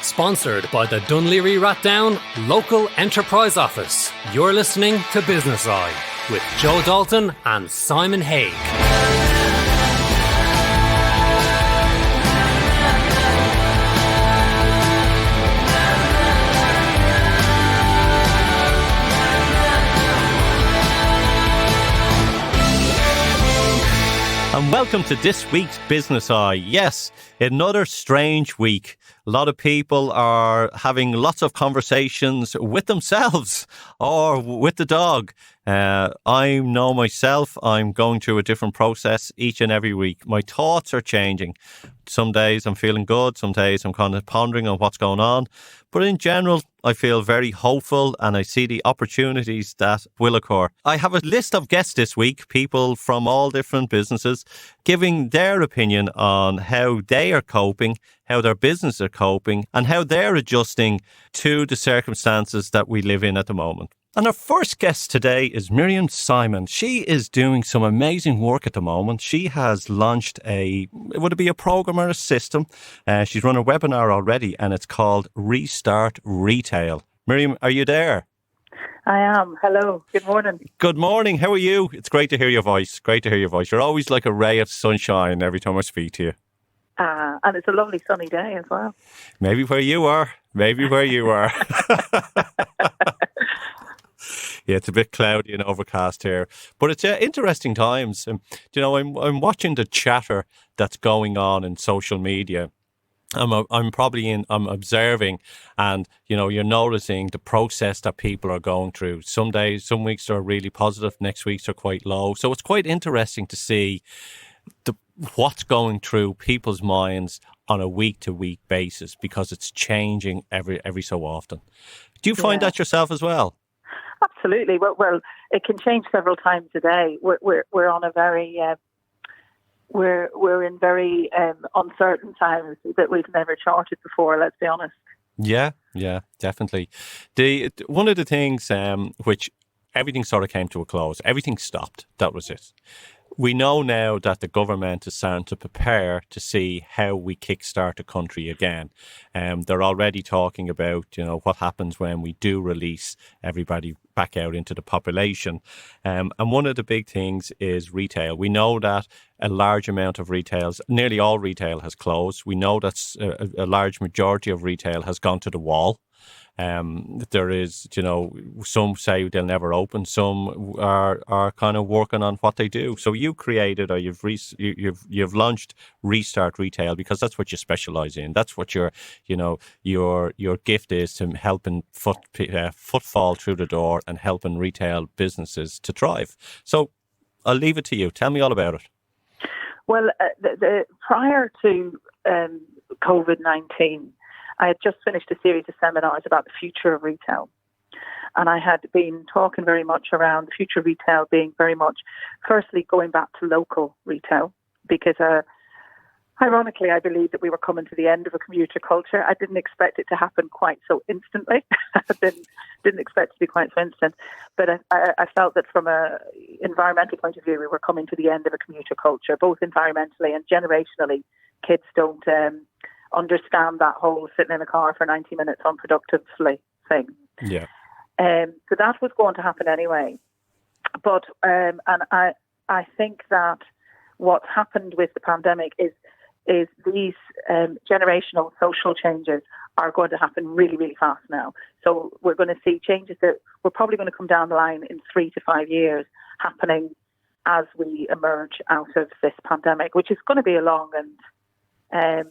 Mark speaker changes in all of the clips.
Speaker 1: Sponsored by the Dunleary Rathdown Local Enterprise Office. You're listening to Business Eye with Joe Dalton and Simon Haig.
Speaker 2: And welcome to this week's Business Eye. Yes, another strange week. A lot of people are having lots of conversations with themselves or with the dog. I know myself, I'm going through a different process each and every week. My thoughts are changing. Some days I'm feeling good. Some days I'm kind of pondering on what's going on. But in general, I feel very hopeful and I see the opportunities that will occur. I have a list of guests this week, people from all different businesses, giving their opinion on how they are coping, how their business are coping, and how they're adjusting to the circumstances that we live in at the moment. And our first guest today is Miriam Simon. She is doing some amazing work at the moment. She has launched would it be a program or a system? She's run a webinar already and it's called Restart Retail. Miriam, are you there?
Speaker 3: I am. Hello. Good morning.
Speaker 2: Good morning. How are you? It's great to hear your voice. Great to hear your voice. You're always like a ray of sunshine every time I speak to you.
Speaker 3: And it's a lovely sunny day as well.
Speaker 2: Maybe where you are. Maybe where you are. Yeah, it's a bit cloudy and overcast here, but it's interesting times. I'm watching the chatter that's going on in social media. I'm observing, and you're noticing the process that people are going through. Some days, some weeks are really positive, next weeks are quite low. So it's quite interesting to see what's going through people's minds on a week-to-week basis because it's changing every so often. Do you find that yourself as well?
Speaker 3: Absolutely. Well, it can change several times a day. We're on a very we're in very uncertain times that we've never charted before. Let's be honest. Yeah,
Speaker 2: definitely. One of the things which everything sort of came to a close. Everything stopped. That was it. We know now that the government is starting to prepare to see how we kickstart the country again. They're already talking about, what happens when we do release everybody back out into the population. And one of the big things is retail. We know that a large amount of nearly all retail has closed. We know that a large majority of retail has gone to the wall. There is, some say they'll never open. Some are kind of working on what they do. So you created, or you've launched Restart Retail because that's what you specialize in. That's what your gift is, to helping footfall through the door and helping retail businesses to thrive. So I'll leave it to you. Tell me all about it.
Speaker 3: Well, prior to COVID-19. I had just finished a series of seminars about the future of retail. And I had been talking very much around the future of retail being very much, firstly, going back to local retail, because ironically, I believe that we were coming to the end of a commuter culture. I didn't expect it to happen quite so instantly. I didn't expect it to be quite so instant. But I felt that from an environmental point of view, we were coming to the end of a commuter culture, both environmentally and generationally. Kids don't understand that whole sitting in a car for 90 minutes unproductively thing.
Speaker 2: Yeah.
Speaker 3: So that was going to happen anyway. But and I think that what's happened with the pandemic is these generational social changes are going to happen really, really fast now. So we're going to see changes that we're probably going to come down the line in 3 to 5 years happening as we emerge out of this pandemic, which is going to be a long and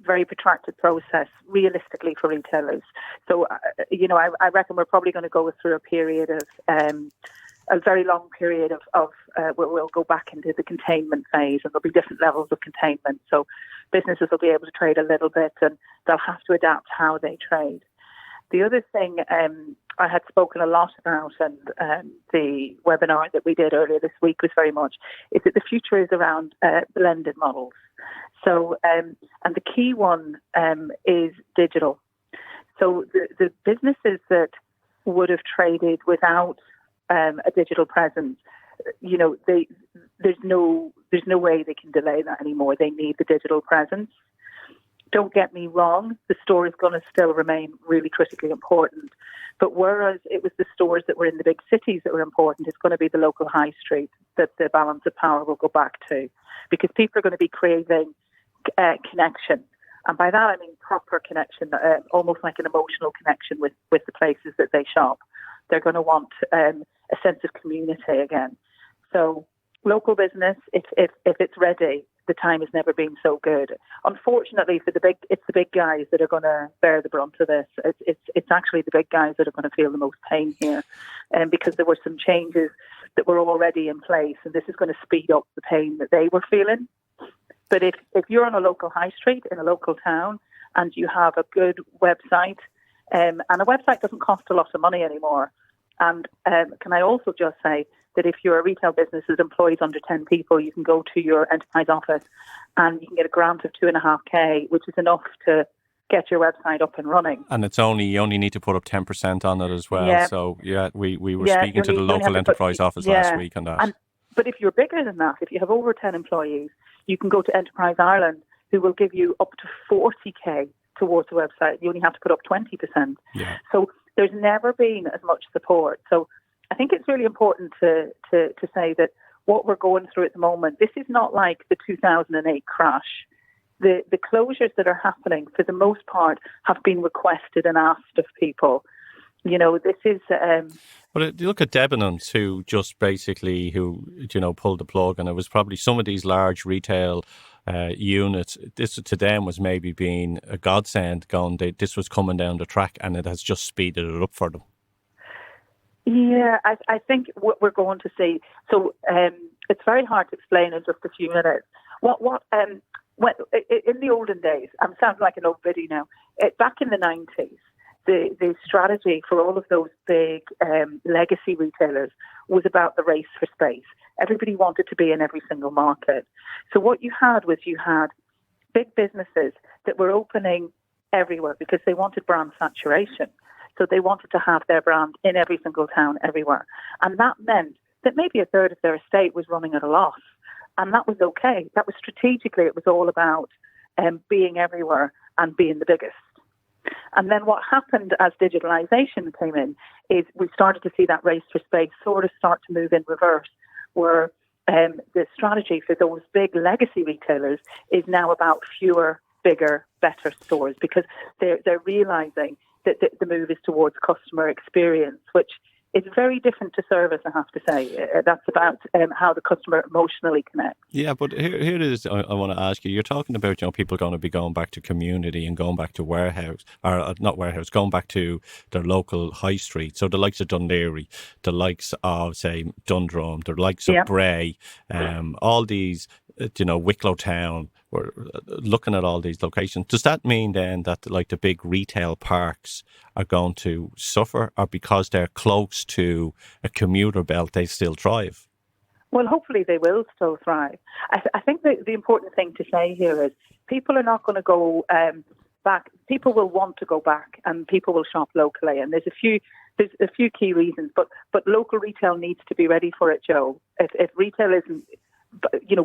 Speaker 3: very protracted process, realistically, for retailers. So, I reckon we're probably going to go through a period of a very long period of where we'll go back into the containment phase, and there'll be different levels of containment. So, businesses will be able to trade a little bit, and they'll have to adapt how they trade. The other thing I had spoken a lot about, and the webinar that we did earlier this week was very much, is that the future is around blended models. So, and the key one is digital. So the businesses that would have traded without a digital presence, there's no way they can delay that anymore. They need the digital presence Don't get me wrong, the store is going to still remain really critically important. But whereas it was the stores that were in the big cities that were important, it's going to be the local high street that the balance of power will go back to. Because people are going to be craving connection. And by that I mean proper connection, almost like an emotional connection with the places that they shop. They're going to want a sense of community again. So local business, if it's ready, the time has never been so good. Unfortunately, it's the big guys that are going to bear the brunt of this. It's actually the big guys that are going to feel the most pain here, because there were some changes that were already in place, and this is going to speed up the pain that they were feeling. But if you're on a local high street in a local town and you have a good website, and a website doesn't cost a lot of money anymore. And can I also just say that if you're a retail business that employs under 10 people, you can go to your enterprise office and you can get a grant of 2.5K, which is enough to get your website up and running.
Speaker 2: And you only need to put up 10% on it as well.
Speaker 3: Yeah.
Speaker 2: So we were speaking to the local enterprise office last week on that.
Speaker 3: But if you're bigger than that, if you have over 10 employees, you can go to Enterprise Ireland, who will give you up to 40K towards the website. You only have to put up 20%.
Speaker 2: Yeah.
Speaker 3: So there's never been as much support. So I think it's really important to say that what we're going through at the moment, this is not like the 2008 crash. The closures that are happening, for the most part, have been requested and asked of people. You know, this is...
Speaker 2: But you look at Debenhams, who just basically, pulled the plug, and it was probably some of these large retail units, this to them was maybe being a godsend, this was coming down the track, and it has just speeded it up for them.
Speaker 3: Yeah, I think what we're going to see, so it's very hard to explain in just a few minutes. In the olden days, I'm sounding like an old biddy now, back in the 90s, the strategy for all of those big legacy retailers was about the race for space. Everybody wanted to be in every single market. So what you had big businesses that were opening everywhere because they wanted brand saturation. So they wanted to have their brand in every single town, everywhere. And that meant that maybe a third of their estate was running at a loss. And that was okay. That was strategically, it was all about being everywhere and being the biggest. And then what happened as digitalization came in is we started to see that race for space sort of start to move in reverse, where the strategy for those big legacy retailers is now about fewer, bigger, better stores, because they're realizing that the move is towards customer experience, which is very different to service, I have to say. That's about how the customer emotionally connects.
Speaker 2: Yeah, but here it is. I want to ask you. You're talking about people going to be going back to community and going back to going back to their local high street. So the likes of Dún Laoghaire, the likes of say Dundrum, the likes of Bray, all these. Wicklow Town, we're looking at all these locations. Does that mean then that like the big retail parks are going to suffer, or because they're close to a commuter belt, they still thrive?
Speaker 3: Well, hopefully they will still thrive. I think the important thing to say here is people are not going to go back. People will want to go back, and people will shop locally. And there's a few key reasons, but local retail needs to be ready for it, Joe. If retail isn't,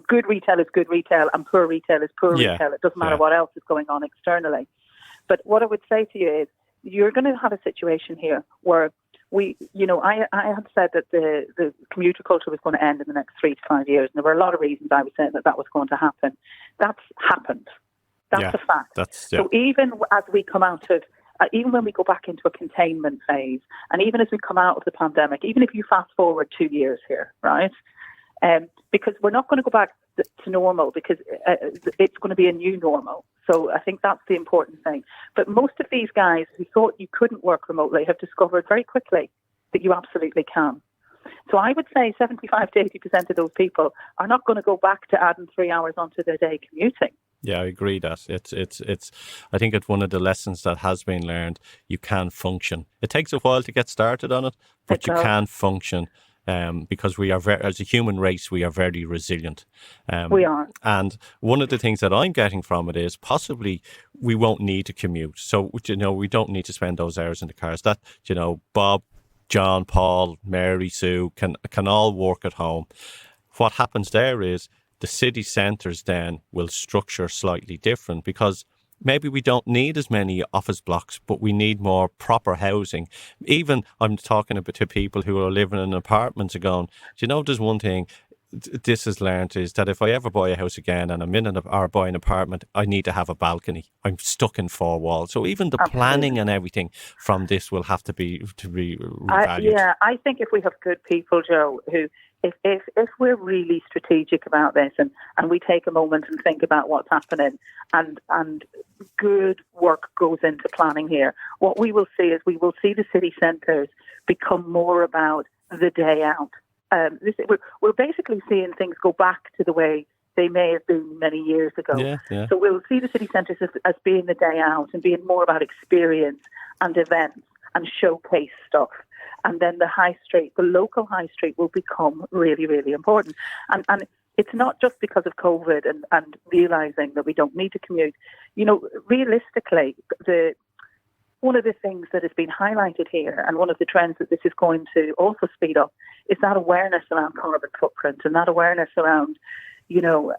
Speaker 3: good retail is good retail and poor retail is poor retail. It doesn't matter what else is going on externally. But what I would say to you is you're going to have a situation here where I had said that the commuter culture was going to end in the next 3 to 5 years. And there were a lot of reasons I was saying that was going to happen. That's happened. That's a fact. So even as we come out of, even when we go back into a containment phase, and even as we come out of the pandemic, even if you fast forward 2 years here, right? Because we're not going to go back to normal, because it's going to be a new normal. So I think that's the important thing. But most of these guys who thought you couldn't work remotely have discovered very quickly that you absolutely can. So I would say 75 to 80% of those people are not going to go back to adding 3 hours onto their day commuting.
Speaker 2: Yeah, I agree that it's. I think it's one of the lessons that has been learned. You can function. It takes a while to get started on it, but you can function. Because we are as a human race, we are very resilient.
Speaker 3: We are.
Speaker 2: And one of the things that I'm getting from it is possibly we won't need to commute. So, we don't need to spend those hours in the cars. That, Bob, John, Paul, Mary, Sue can all work at home. What happens there is the city centres then will structure slightly different, because maybe we don't need as many office blocks, but we need more proper housing. Even I'm talking about to people who are living in apartments and going, do you know, there's one thing this has learned is that if I ever buy a house again and I'm in or buy an apartment, I need to have a balcony. I'm stuck in four walls. So even the planning and everything from this will have to be revalued.
Speaker 3: I think if we have good people, Joe, who if we're really strategic about this and we take a moment and think about what's happening and good work goes into planning here, what we will see is we will see the city centres become more about the day out. We're basically seeing things go back to the way they may have been many years ago.
Speaker 2: Yeah.
Speaker 3: So we'll see the city centres as being the day out and being more about experience and events and showcase stuff. And then the high street, the local high street, will become really, really important. And it's not just because of COVID and realising that we don't need to commute. You know, realistically, one of the things that has been highlighted here, and one of the trends that this is going to also speed up, is that awareness around carbon footprint and that awareness around, you know,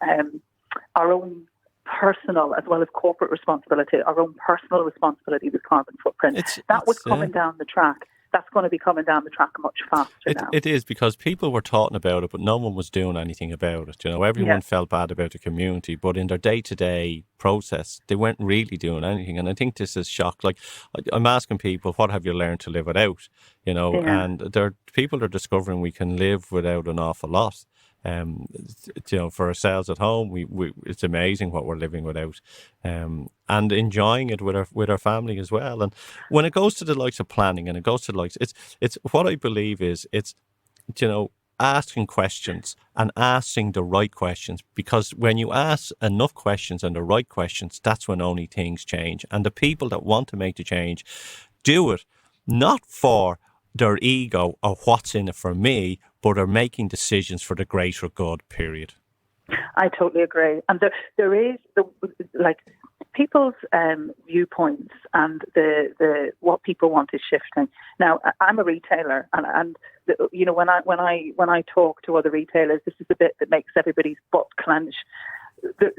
Speaker 3: our own personal as well as corporate responsibility, our own personal responsibility with carbon footprint. That was coming down the track. That's going to be coming down the track much faster now.
Speaker 2: It is, because people were talking about it, but no one was doing anything about it. You know, everyone felt bad about the community, but in their day-to-day process, they weren't really doing anything. And I think this is shock. Like, I'm asking people, what have you learned to live without? You know, and people are discovering we can live without an awful lot. You know, for ourselves at home, we it's amazing what we're living without, and enjoying it with our family as well. And when it goes to the likes of planning, and it goes to the likes, it's what I believe is it's, you know, asking questions and asking the right questions, because when you ask enough questions and the right questions, that's when only things change. And the people that want to make the change do it not for their ego or what's in it for me, but are making decisions for the greater good, period.
Speaker 3: I totally agree. And there is people's viewpoints and the what people want is shifting. Now, I'm a retailer, and you know, when I talk to other retailers, this is the bit that makes everybody's butt clench.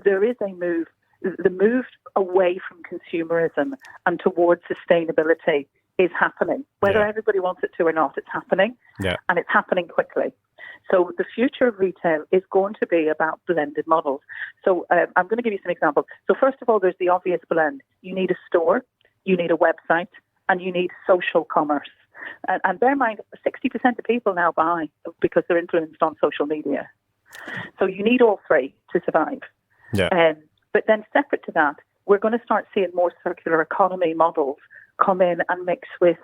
Speaker 3: There is a move, the move away from consumerism and towards sustainability is happening. Whether everybody wants it to or not, it's happening, and it's happening quickly. So the future of retail is going to be about blended models. So I'm going to give you some examples. So first of all, there's the obvious blend. You need a store, you need a website, and you need social commerce. And bear in mind, 60% of people now buy because they're influenced on social media. So you need all three to survive. But then separate to that, we're going to start seeing more circular economy models come in and mix with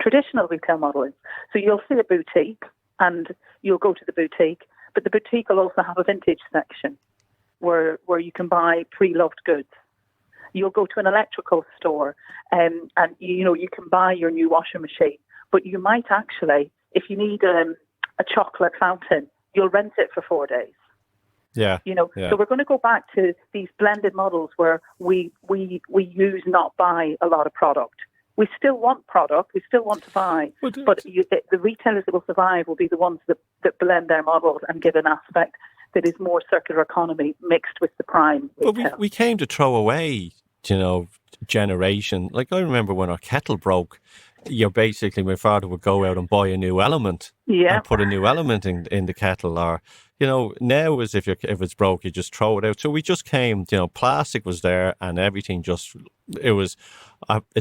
Speaker 3: traditional retail modeling. So you'll see a boutique and you'll go to the boutique, but the boutique will also have a vintage section where you can buy pre-loved goods. You'll go to an electrical store and you know, you can buy your new washing machine, but you might actually, if you need a chocolate fountain, you'll rent it for 4 days. So we're going to go back to these blended models where we use not buy a lot of product. We still want product, we still want to buy, but the retailers that will survive will be the ones that blend their models and give an aspect that is more circular economy mixed with the prime retail.
Speaker 2: Well, we came to throw away, you know, generation. Like, I remember when our kettle broke, basically my father would go out and buy a new element and put a new element in the kettle. Or, you know, now is if it's broke, you just throw it out. So we just came, you know, plastic was there and everything it's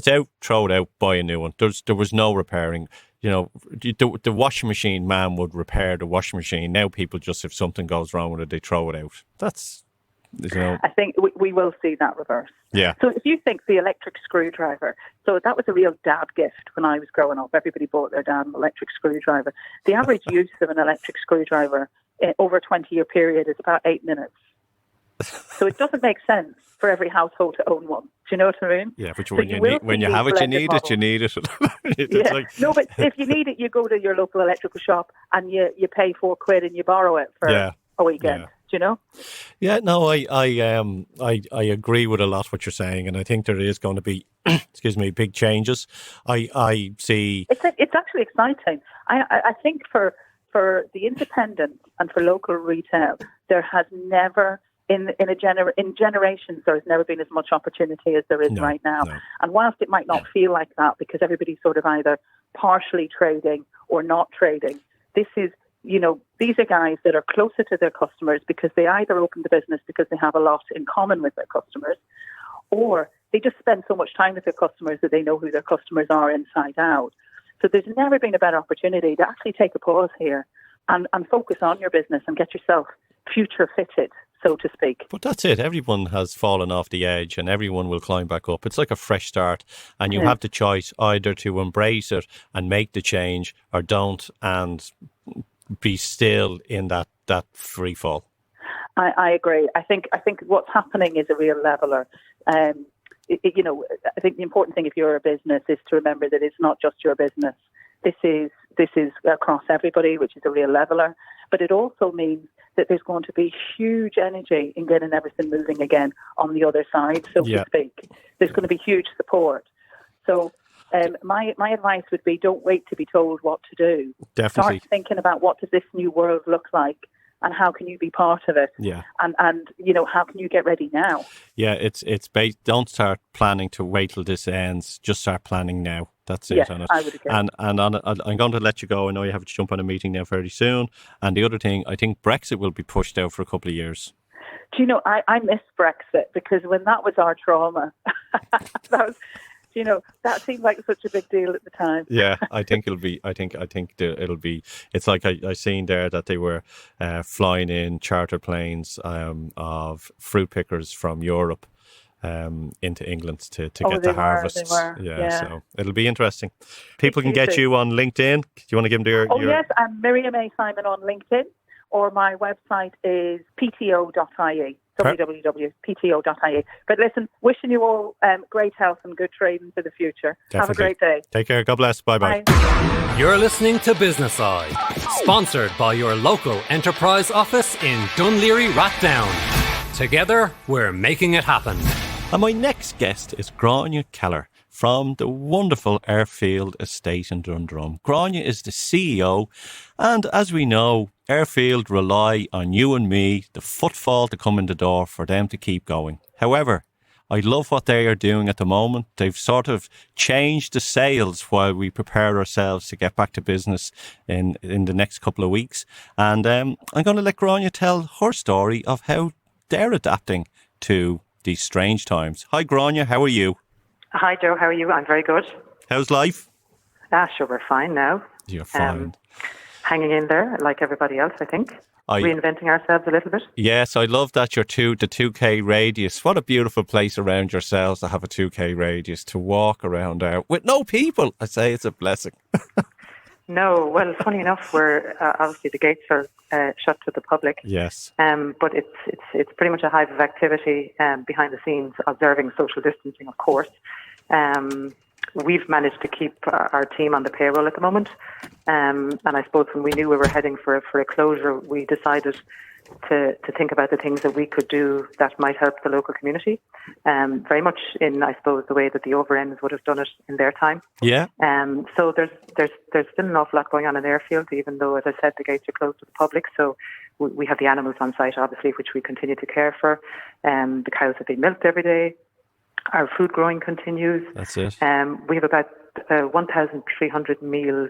Speaker 2: out, throw it out, buy a new one. There was no repairing. You know, the washing machine man would repair the washing machine. Now people just, if something goes wrong with it, they throw it out. That's, you know.
Speaker 3: I think we will see that reverse.
Speaker 2: Yeah.
Speaker 3: So if you think the electric screwdriver, so that was a real dad gift when I was growing up. Everybody bought their dad an electric screwdriver. The average use of an electric screwdriver over a 20-year period is about 8 minutes. So it doesn't make sense for every household to own one. Do you know what I mean?
Speaker 2: Yeah, but when you have it, you need it. You need it.
Speaker 3: No, but if you need it, you go to your local electrical shop and you pay £4 and you borrow it for a weekend. Yeah. Do you know?
Speaker 2: Yeah, no, I agree with a lot what you're saying, and I think there is going to be, big changes. I see.
Speaker 3: It's actually exciting. I think for the independent and for local retail, there has never in generations, there has never been as much opportunity as there is right now.
Speaker 2: No.
Speaker 3: And whilst it might not feel like that because everybody's sort of either partially trading or not trading, this is, these are guys that are closer to their customers because they either open the business because they have a lot in common with their customers, or they just spend so much time with their customers that they know who their customers are inside out. So there's never been a better opportunity to actually take a pause here and focus on your business and get yourself future fitted, so to speak.
Speaker 2: But that's it. Everyone has fallen off the edge and everyone will climb back up. It's like a fresh start, and you have the choice either to embrace it and make the change, or don't and be still in that free fall.
Speaker 3: I agree. I think what's happening is a real leveler. I think the important thing if you're a business is to remember that it's not just your business. This is across everybody, which is a real leveler. But it also means that there's going to be huge energy in getting everything moving again on the other side, so to speak. There's going to be huge support. So my advice would be, don't wait to be told what to do.
Speaker 2: Definitely.
Speaker 3: Start thinking about, what does this new world look like, and how can you be part of it?
Speaker 2: Yeah.
Speaker 3: And how can you get ready now?
Speaker 2: Yeah, it's based. Don't start planning to wait till this ends. Just start planning now. That's it.
Speaker 3: Yes,
Speaker 2: On it.
Speaker 3: I would agree.
Speaker 2: And I'm going to let you go. I know you have to jump on a meeting now very soon. And the other thing, I think Brexit will be pushed out for a couple of years.
Speaker 3: Do you know, I miss Brexit, because when that was our trauma, that seemed like such a big deal at the time.
Speaker 2: Yeah, I think it'll be. It'll be. It's like I seen there that they were flying in charter planes of fruit pickers from Europe into England to get the harvests. Yeah, so it'll be interesting. People can get you on LinkedIn. Do you want to give them your?
Speaker 3: Yes, I'm Miriam A. Simon on LinkedIn, or my website is pto.ie. www.pto.ie. But listen, wishing you all great health and good trading for the future.
Speaker 2: Definitely.
Speaker 3: Have a great day.
Speaker 2: Take care. God bless. Bye-bye.
Speaker 3: Bye.
Speaker 1: You're listening to Business Eye, sponsored by your local enterprise office in Dunleary Rathdown. Together, we're making it happen.
Speaker 2: And my next guest is Grania Keller from the wonderful Airfield Estate in Dundrum. Grania is the CEO, and as we know, Airfield rely on you and me, the footfall to come in the door, for them to keep going. However, I love what they are doing at the moment. They've sort of changed the sails while we prepare ourselves to get back to business in the next couple of weeks. And I'm going to let Grania tell her story of how they're adapting to these strange times. Hi, Grania. How are you?
Speaker 4: Hi, Joe. How are you? I'm very good.
Speaker 2: How's life?
Speaker 4: Sure, we're fine now.
Speaker 2: You're fine.
Speaker 4: Hanging in there like everybody else, I think. Reinventing ourselves a little bit.
Speaker 2: Yes, I love that the 2K radius. What a beautiful place around yourselves to have a 2K radius to walk around there with no people. I say it's a blessing.
Speaker 4: No, well, funny enough, we're obviously the gates are shut to the public.
Speaker 2: Yes.
Speaker 4: But it's pretty much a hive of activity behind the scenes, observing social distancing, of course. We've managed to keep our team on the payroll at the moment. And I suppose when we knew we were heading for a closure, we decided to think about the things that we could do that might help the local community. Very much in, I suppose, the way that the Overends would have done it in their time.
Speaker 2: Yeah.
Speaker 4: So there's still an awful lot going on in Airfield, even though, as I said, the gates are closed to the public. So we have the animals on site, obviously, which we continue to care for. The cows have been milked every day. Our food growing continues.
Speaker 2: That's it.
Speaker 4: We have about 1,300 meals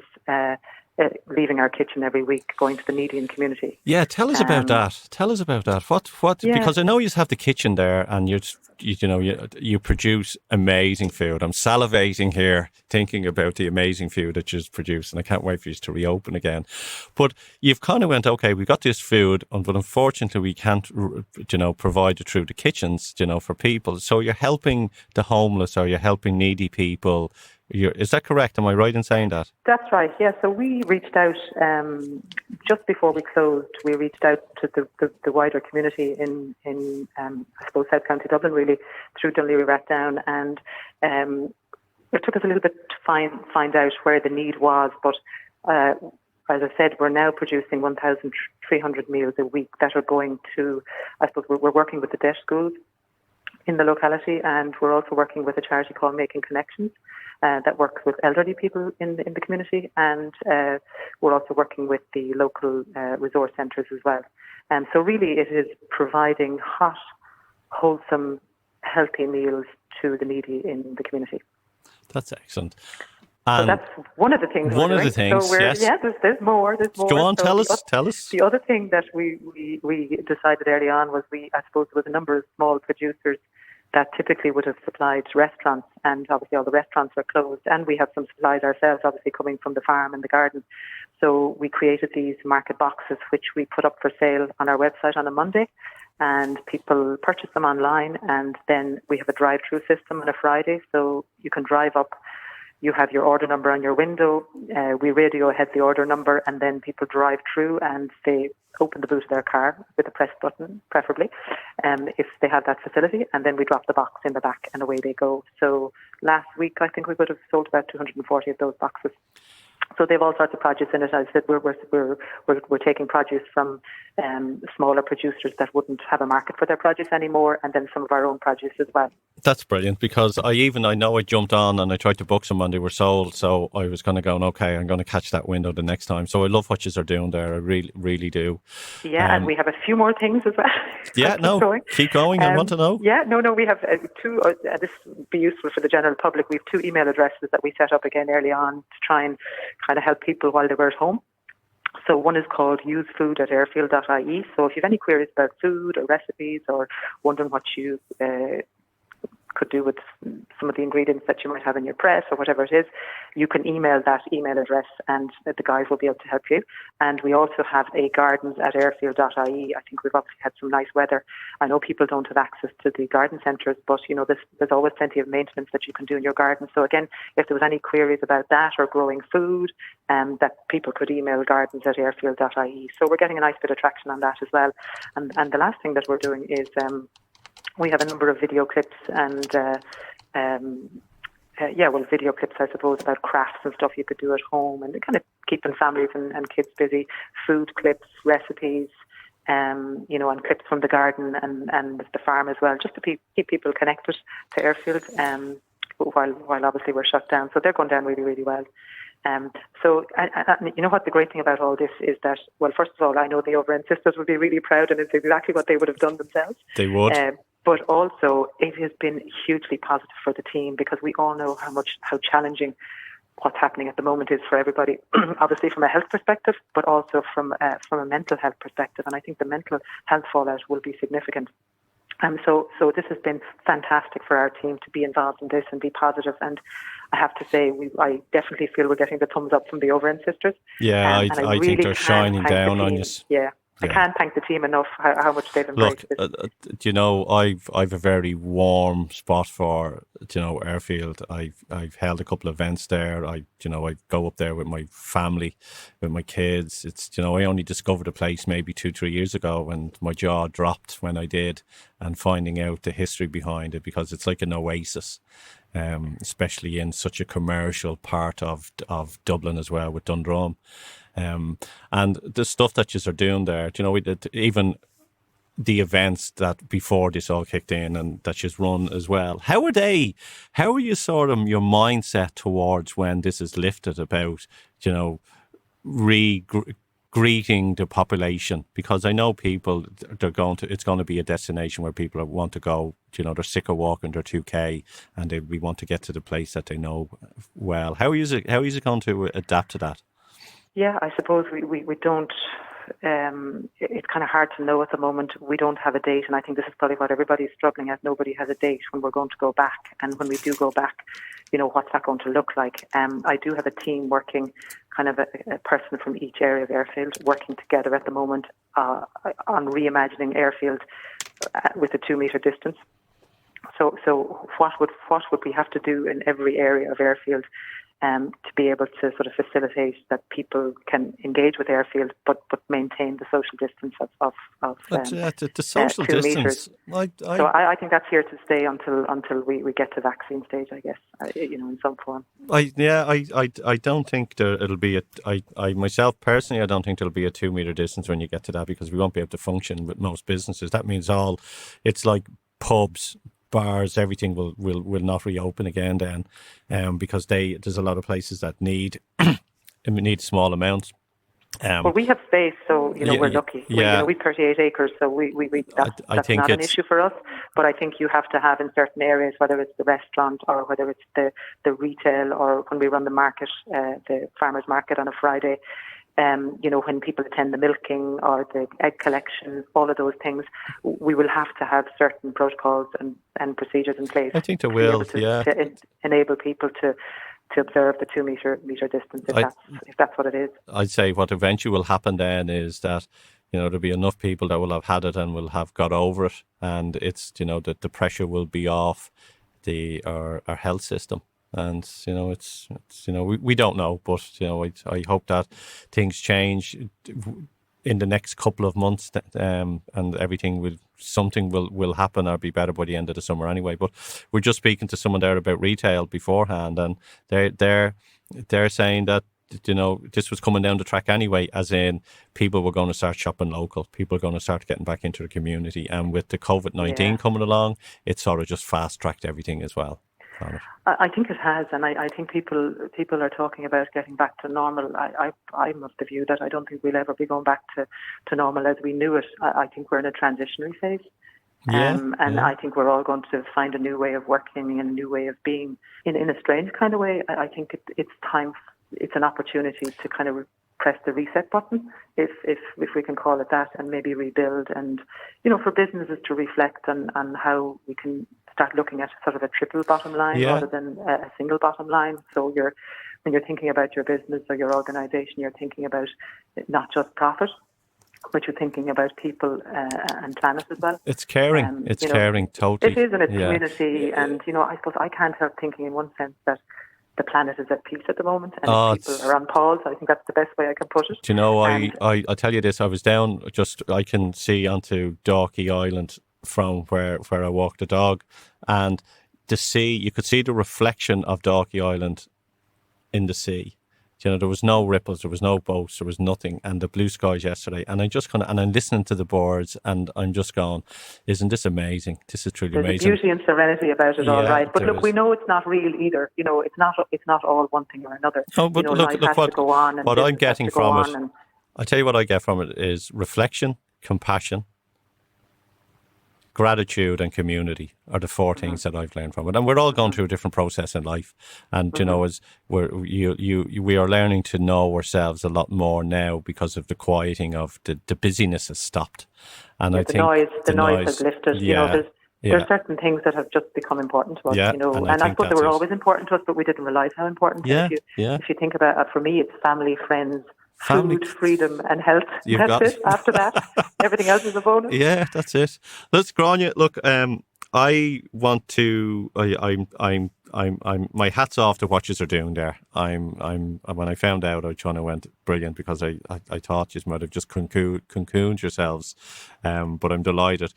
Speaker 4: leaving our kitchen every week, going to the needy in the community.
Speaker 2: Yeah, tell us about that. Tell us about that. What? Yeah. Because I know you have the kitchen there, and you produce amazing food. I'm salivating here thinking about the amazing food that you produce, and I can't wait for you to reopen again. But you've kind of went, okay, we've got this food, but unfortunately we can't, provide it through the kitchens, for people. So you're helping the homeless, or you're helping needy people. Is that correct? Am I right in saying that?
Speaker 4: That's right, yeah. So we reached out, just before we closed, we reached out to the wider community in I suppose, South County Dublin, really, through Dunleary Rathdown. And it took us a little bit to find out where the need was. But as I said, we're now producing 1,300 meals a week that are going to, I suppose, we're working with the deaf schools in the locality, and we're also working with a charity called Making Connections that works with elderly people in the community, and we're also working with the local resource centres as well. So really it is providing hot, wholesome, healthy meals to the needy in the community.
Speaker 2: That's excellent.
Speaker 4: So that's one of the things.
Speaker 2: One
Speaker 4: we're
Speaker 2: of the
Speaker 4: doing.
Speaker 2: things,
Speaker 4: So
Speaker 2: yes.
Speaker 4: Yeah, there's more.
Speaker 2: Go on,
Speaker 4: So
Speaker 2: tell us.
Speaker 4: The other thing that we decided early on was I suppose there was a number of small producers that typically would have supplied restaurants, and obviously all the restaurants were closed, and we have some supplies ourselves, obviously coming from the farm and the garden. So we created these market boxes, which we put up for sale on our website on a Monday, and people purchase them online, and then we have a drive-through system on a Friday, so you can drive up. You have your order number on your window. We radio ahead the order number, and then people drive through and they open the boot of their car with a press button, preferably, if they have that facility, and then we drop the box in the back and away they go. So last week, I think we would have sold about 240 of those boxes. So they have all sorts of produce in it. As I said, we're taking produce from smaller producers that wouldn't have a market for their produce anymore, and then some of our own produce as well.
Speaker 2: That's brilliant, because I know I jumped on and I tried to book some and they were sold, so I was kind of going, okay, I'm going to catch that window the next time. So I love what you are doing there. I really, really do.
Speaker 4: Yeah, and we have a few more things as well.
Speaker 2: Yeah, keep going. I want to know.
Speaker 4: Yeah, we have two, this would be useful for the general public. We have 2 email addresses that we set up again early on to try and kind of help people while they were at home. So one is called usefood@airfield.ie. So if you have any queries about food or recipes, or wondering what you could do with some of the ingredients that you might have in your press or whatever it is, you can email that email address and the guys will be able to help you. And we also have a gardens@airfield.ie. I think we've obviously had some nice weather. I know people don't have access to the garden centres, but there's always plenty of maintenance that you can do in your garden. So again, if there was any queries about that or growing food, that people could email gardens@airfield.ie. So we're getting a nice bit of traction on that as well. And the last thing that we're doing is we have a number of video clips and video clips, I suppose, about crafts and stuff you could do at home, and kind of keeping families and kids busy. Food clips, recipes, and clips from the garden and the farm as well, just to keep people connected to Airfield while obviously we're shut down. So they're going down really, really well. So you know what the great thing about all this is that, well, first of all, I know the Overend sisters would be really proud, and it's exactly what they would have done themselves.
Speaker 2: They would.
Speaker 4: But also, it has been hugely positive for the team, because we all know how challenging what's happening at the moment is for everybody. Obviously, from a health perspective, but also from a mental health perspective. And I think the mental health fallout will be significant. So this has been fantastic for our team to be involved in this and be positive. And I have to say, I definitely feel we're getting the thumbs up from the Overend sisters.
Speaker 2: Yeah, I really think they're shining down on you.
Speaker 4: Yeah. I can't thank the team enough how much they've embraced it.
Speaker 2: I've a very warm spot for Airfield. I've held a couple of events there. I go up there with my family, with my kids. It's I only discovered the place maybe 2-3 years ago, and my jaw dropped when I did, and finding out the history behind it, because it's like an oasis. Especially in such a commercial part of Dublin as well, with Dundrum. And the stuff that you are doing there, even the events that before this all kicked in and that you've run as well. How are you sort of your mindset towards when this is lifted about, greeting the population? Because I know people, it's going to be a destination where people want to go, they're sick of walking their 2K and we want to get to the place that they know well. How is it going to adapt to that?
Speaker 4: Yeah, I suppose we don't, it's kind of hard to know at the moment. We don't have a date, and I think this is probably what everybody's struggling at. Nobody has a date when we're going to go back, and when we do go back, what's that going to look like? I do have a team working, kind of a person from each area of Airfield, working together at the moment on reimagining Airfield with a 2-metre distance. So what would we have to do in every area of Airfield to be able to sort of facilitate that people can engage with Airfield, but maintain the social distance of
Speaker 2: the social
Speaker 4: 2
Speaker 2: distance.
Speaker 4: meters. So I think that's here to stay until we get to vaccine stage, I guess, in some form.
Speaker 2: I don't think it'll be I myself personally, I don't think there'll be a 2-metre distance when you get to that, because we won't be able to function with most businesses. That means it's like pubs, bars, everything will not reopen again then, because there's a lot of places that need small amounts.
Speaker 4: Well, we have space, so we're lucky.
Speaker 2: Yeah.
Speaker 4: We 38 acres, so that's
Speaker 2: think
Speaker 4: not an issue for us. But I think you have to have in certain areas, whether it's the restaurant or whether it's the retail, or when we run the market, the farmers market on a Friday. When people attend the milking or the egg collection, all of those things, we will have to have certain protocols and procedures in place.
Speaker 2: I think there will,
Speaker 4: to enable people to observe the 2 meter distance, if that's what it is.
Speaker 2: I'd say what eventually will happen then is that there'll be enough people that will have had it and will have got over it, and it's that the pressure will be off our health system. And it's we don't know, but I hope that things change in the next couple of months, and something will happen or be better by the end of the summer anyway. But we're just speaking to someone there about retail beforehand, and they're saying that this was coming down the track anyway, as in people were going to start shopping local, people are going to start getting back into the community, and with the COVID-19 coming along, it sort of just fast tracked everything as well.
Speaker 4: I think it has, and I think people are talking about getting back to normal. I'm of the view that I don't think we'll ever be going back to normal as we knew it. I think we're in a transitionary phase. I think we're all going to find a new way of working and a new way of being in a strange kind of way. I think it's time, it's an opportunity to kind of press the reset button, if we can call it that, and maybe rebuild, and for businesses to reflect on how we can start looking at sort of a triple bottom line rather than a single bottom line. So when you're thinking about your business or your organisation, you're thinking about not just profit, but you're thinking about people and planet as well.
Speaker 2: It's caring. It's caring, totally.
Speaker 4: It is, and it's community. And I suppose I can't help thinking in one sense that the planet is at peace at the moment, and people are on pause. I think that's the best way I can put it.
Speaker 2: Do you know, I tell you this, I was down, I can see onto Dalkey Island from where I walk the dog, and you could see the reflection of Dalkey Island in the sea. There was no ripples, there was no boats, there was nothing, and the blue skies yesterday. And I'm listening to the birds, and I'm just going, isn't this amazing? This is truly amazing.
Speaker 4: There's beauty and serenity about it, all right. But look, we know it's not real either. It's not all one thing or another.
Speaker 2: Oh, but look what
Speaker 4: go on, and
Speaker 2: what I'm getting from it.
Speaker 4: And
Speaker 2: I tell you what I get from it is reflection, compassion, gratitude and community are the 4 things that I've learned from it. And we're all going through a different process in life. And, as we are learning to know ourselves a lot more now because of the quieting of the busyness has stopped. And I think
Speaker 4: the noise has lifted. There's certain things that have just become important to us, and I suppose they were always important to us, but we didn't realise how important. If you think about it, for me, it's family, friends, food, freedom, and health. That's it. After that, everything else is a bonus.
Speaker 2: Yeah, that's it. Let's Grania. Look, I want to. I'm. My hats off to what you're doing there. When I found out, I went brilliant, because I thought you might have just cocooned yourselves, but I'm delighted.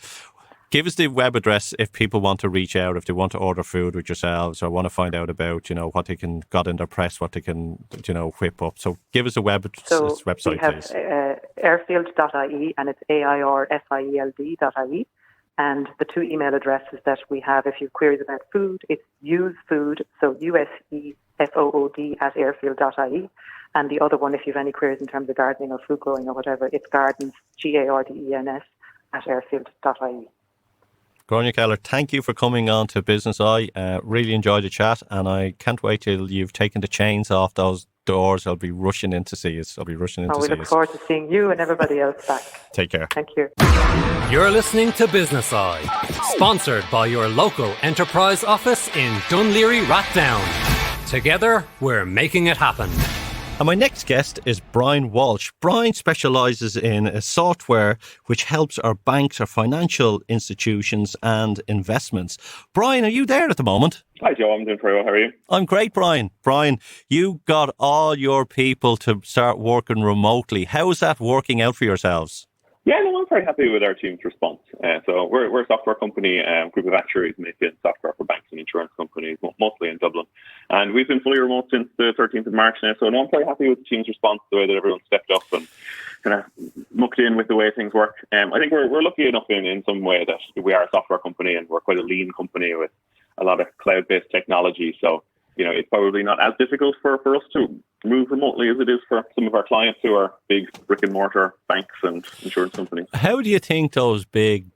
Speaker 2: Give us the web address if people want to reach out, if they want to order food with yourselves or want to find out about, what they can got in their press, what they can, whip up. So give us a website,
Speaker 4: we have,
Speaker 2: please.
Speaker 4: airfield.ie, and it's airfield.ie. And the 2 email addresses that we have, if you have queries about food, it's usefood, so USEFOOD @airfield.ie. And the other one, if you have any queries in terms of gardening or food growing or whatever, it's gardens, GARDENS @airfield.ie.
Speaker 2: Grania Keller, thank you for coming on to Business Eye. Really enjoyed the chat, and I can't wait till you've taken the chains off those doors. I'll be rushing in to see us.
Speaker 4: We look forward to seeing you and everybody else back.
Speaker 2: Take care.
Speaker 4: Thank you.
Speaker 1: You're listening to Business Eye, sponsored by your local enterprise office in Dunleary Rathdown. Together, we're making it happen.
Speaker 2: And my next guest is Brian Walsh. Brian specialises in a software which helps our banks, our financial institutions and investments. Brian, are you there at the moment?
Speaker 5: Hi, Joe. I'm doing very well. How are you?
Speaker 2: I'm great, Brian. Brian, you got all your people to start working remotely. How is that working out for yourselves?
Speaker 5: Yeah, no, I'm very happy with our team's response. So we're a software company, group of actuaries making software for banks and insurance companies, mostly in Dublin. And we've been fully remote since the 13th of March now. So no, I'm very happy with the team's response, the way that everyone stepped up and kind of mucked in with the way things work. I think we're lucky enough in some way that we are a software company and we're quite a lean company with a lot of cloud-based technology. So, it's probably not as difficult for us to move remotely as it is for some of our clients who are big brick and mortar banks and insurance companies.
Speaker 2: How do you think those big,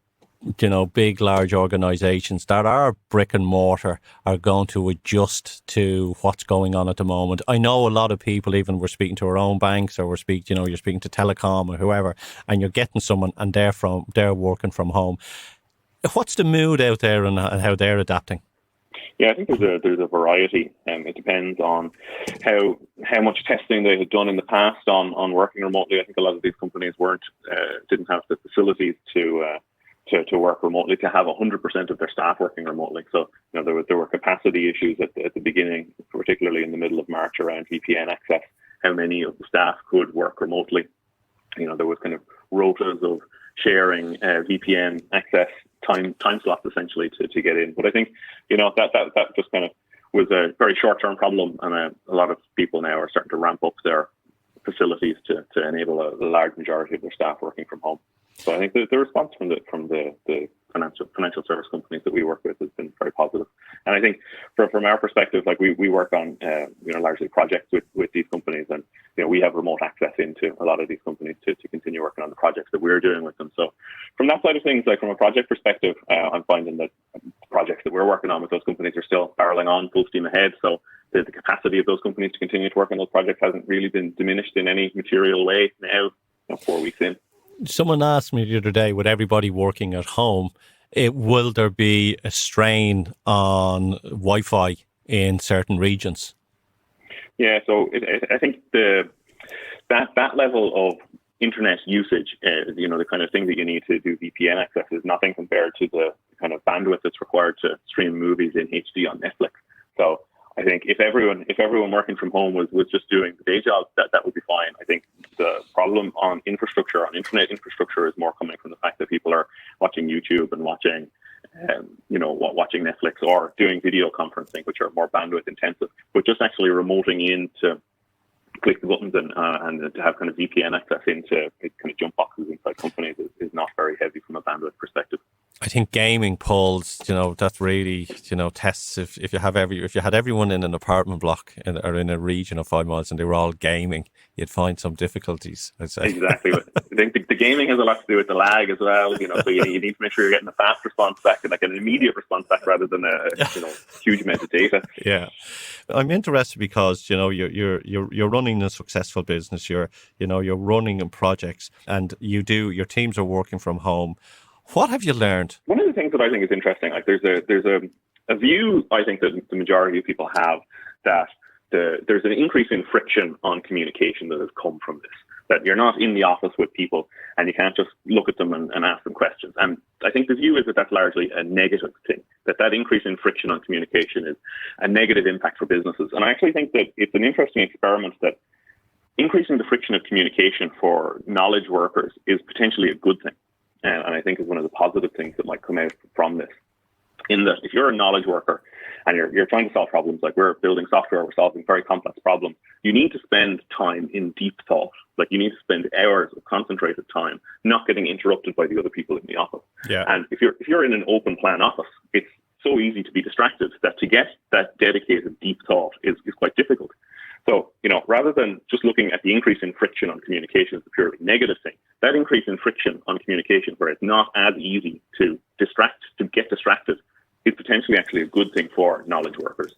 Speaker 2: large organisations that are brick and mortar are going to adjust to what's going on at the moment? I know a lot of people, even we're speaking to our own banks, or you're speaking to telecom or whoever, and you're getting someone and they're working from home. What's the mood out there and how they're adapting?
Speaker 5: Yeah, I think there's a variety. It depends on how much testing they had done in the past on working remotely. I think a lot of these companies didn't have the facilities to work remotely, to have 100% of their staff working remotely. So there were capacity issues at the beginning, particularly in the middle of March, around VPN access. How many of the staff could work remotely? There was kind of rotas of sharing VPN access time slots essentially to get in. But I think that just kind of was a very short-term problem, and a lot of people now are starting to ramp up their facilities to enable a large majority of their staff working from home. So I think the response from the financial service companies that we work with has been very positive. And I think from our perspective, like we work on largely projects with these companies, and we have remote access into a lot of these companies to continue working on the projects that we're doing with them. So from that side of things, like from a project perspective, I'm finding that projects that we're working on with those companies are still barreling on full steam ahead. So the capacity of those companies to continue to work on those projects hasn't really been diminished in any material way now, 4 weeks in.
Speaker 2: Someone asked me the other day, with everybody working at home, will there be a strain on Wi-Fi in certain regions? Yeah,
Speaker 5: so I think that level of internet usage, the kind of thing that you need to do VPN access is nothing compared to the kind of bandwidth that's required to stream movies in HD on Netflix. So I think if everyone working from home was just doing the day job, that would be fine. I think the problem on internet infrastructure is more coming from the fact that people are watching YouTube and watching Netflix, or doing video conferencing, which are more bandwidth intensive. But just actually remoting in to click the buttons and to have kind of VPN access into kind of jump boxes inside companies is not very heavy from a bandwidth perspective.
Speaker 2: I think gaming pulls, that's really, tests if you had everyone in an apartment block or in a region of 5 miles and they were all gaming, you'd find some difficulties, I'd say.
Speaker 5: Exactly. I think the gaming has a lot to do with the lag as well, so you need to make sure you're getting a fast response back, and like an immediate response back rather than a huge amount of data.
Speaker 2: Yeah. I'm interested because, you're running a successful business, you're running projects, and your teams are working from home. What have you learned?
Speaker 5: One of the things that I think is interesting, like there's a view I think that the majority of people have, that there's an increase in friction on communication that has come from this. That you're not in the office with people and you can't just look at them and ask them questions. And I think the view is that that's largely a negative thing, that increase in friction on communication is a negative impact for businesses. And I actually think that it's an interesting experiment that increasing the friction of communication for knowledge workers is potentially a good thing. And I think is one of the positive things that might come out from this. In that, if you're a knowledge worker and you're trying to solve problems, like we're building software, we're solving very complex problems, you need to spend time in deep thought. Like you need to spend hours of concentrated time, not getting interrupted by the other people in the office.
Speaker 2: Yeah.
Speaker 5: And if you're in an open plan office, it's so easy to be distracted that to get that dedicated deep thought is quite difficult. So, rather than just looking at the increase in friction on communication as a purely negative thing, that increase in friction on communication where it's not as easy to get distracted is potentially actually a good thing for knowledge workers.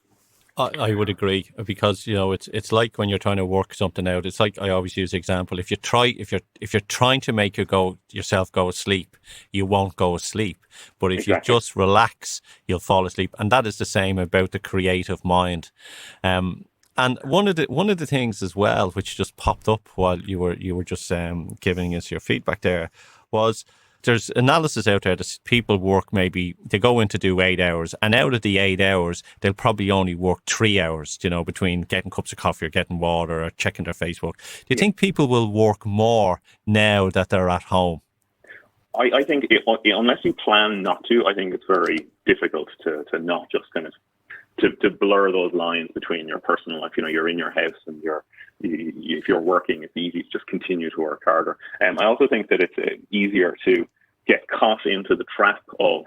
Speaker 2: I would agree, because it's like when you're trying to work something out. It's like I always use the example: if you're trying to make yourself go asleep, you won't go asleep. But if you just relax, you'll fall asleep. And that is the same about the creative mind. And one of the things as well, which just popped up while you were just giving us your feedback there, was there's analysis out there that people work, maybe they go in to do 8 hours, and out of the 8 hours, they'll probably only work 3 hours, between getting cups of coffee or getting water or checking their Facebook. Do you think people will work more now that they're at home?
Speaker 5: I think unless you plan not to, I think it's very difficult to not just kind of to blur those lines between your personal life. You're in your house and if you're working, it's easy to just continue to work harder. I also think that it's easier to get caught into the trap of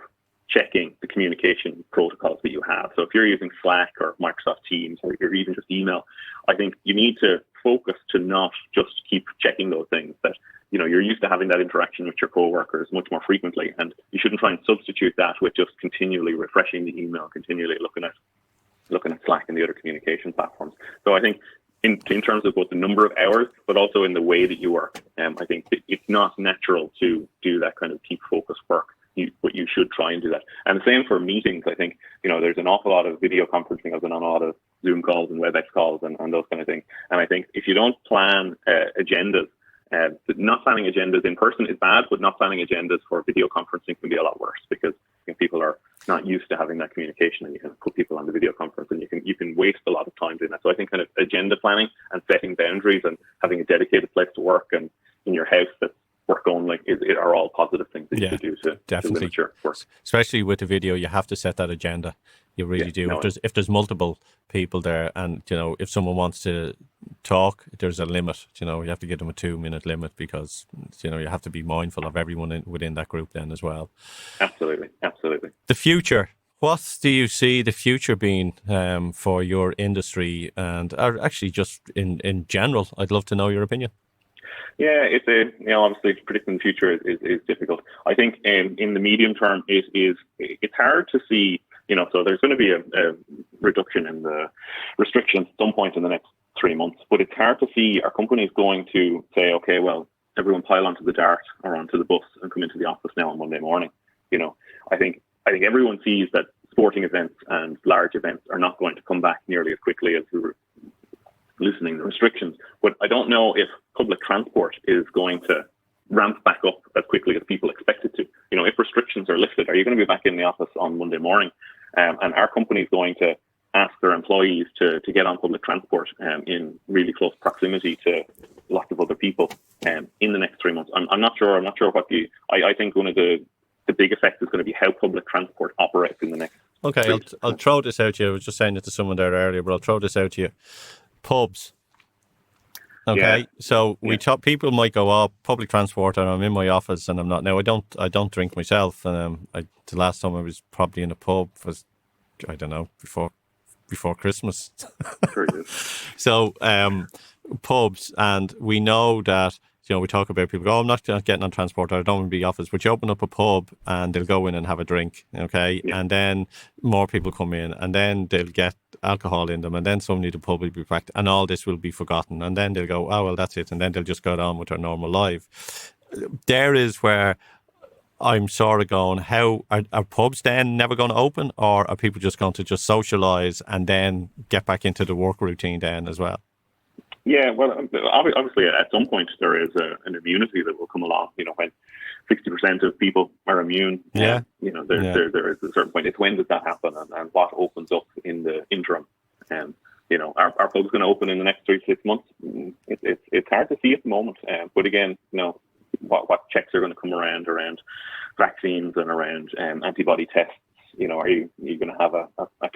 Speaker 5: checking the communication protocols that you have. So if you're using Slack or Microsoft Teams or you're even just email, I think you need to focus to not just keep checking those things, that you're used to having that interaction with your coworkers much more frequently, and you shouldn't try and substitute that with just continually refreshing the email, continually looking at Slack and the other communication platforms. So I think in terms of both the number of hours, but also in the way that you work, I think it's not natural to do that kind of deep focus work. But you should try and do that. And the same for meetings. I think, there's an awful lot of video conferencing. I've been on a lot of Zoom calls and WebEx calls and those kind of things. And I think if you don't plan agendas, not planning agendas in person is bad, but not planning agendas for video conferencing can be a lot worse, because people are not used to having that communication, and you can put people on the video conference and you can waste a lot of time doing that. So I think kind of agenda planning and setting boundaries and having a dedicated place to work and in your house that's work only are all positive things that you should do to limit your work.
Speaker 2: Especially with the video, you have to set that agenda. You really do. If there's multiple people there, and if someone wants to talk, there's a limit. You have to give them a 2-minute limit, because you have to be mindful of everyone within that group then as well.
Speaker 5: Absolutely.
Speaker 2: The future. What do you see the future being for your industry, and or actually just in general? I'd love to know your opinion.
Speaker 5: Yeah, it's obviously predicting the future is difficult. I think in the medium term it's hard to see, so there's going to be a reduction in the restrictions at some point in the next 3 months, but it's hard to see our companies going to say, okay, well, everyone pile onto the Dart or onto the bus and come into the office now on Monday morning. I think everyone sees that sporting events and large events are not going to come back nearly as quickly as we were loosening the restrictions. But I don't know if public transport is going to ramp back up as quickly as people expect it to. If restrictions are lifted, are you going to be back in the office on Monday morning? And our company is going to ask their employees to get on public transport in really close proximity to lots of other people in the next 3 months. I'm not sure. What I think one of the big effects is going to be how public transport operates in the next.
Speaker 2: Okay, I'll throw this out to you. I was just saying it to someone there earlier, but I'll throw this out to you. Pubs. Okay, so people might go, public transport, and I'm in my office, and I'm not. Now, I don't drink myself. The last time I was probably in a pub was, I don't know, before Christmas. So, pubs, and we know that, we talk about people go, I'm not getting on transport, or I don't want to be in the office, but you open up a pub and they'll go in and have a drink, okay? Yeah. And then more people come in, and then they'll get alcohol in them, and then suddenly the pub will be packed, and all this will be forgotten, and then they'll go, oh, well, that's it, and then they'll just go on with their normal life. There is where I'm sort of going, how are pubs then never going to open, or are people just going to just socialise and then get back into the work routine then as well?
Speaker 5: Yeah, well, obviously at some point there is an immunity that will come along. When 60% of people are immune, there is a certain point. It's when does that happen, and what opens up in the interim? Our pub's going to open in the next 3 to 6 months. It's hard to see at the moment, but again, what checks are going to come around vaccines and around antibody tests. Are you going to have a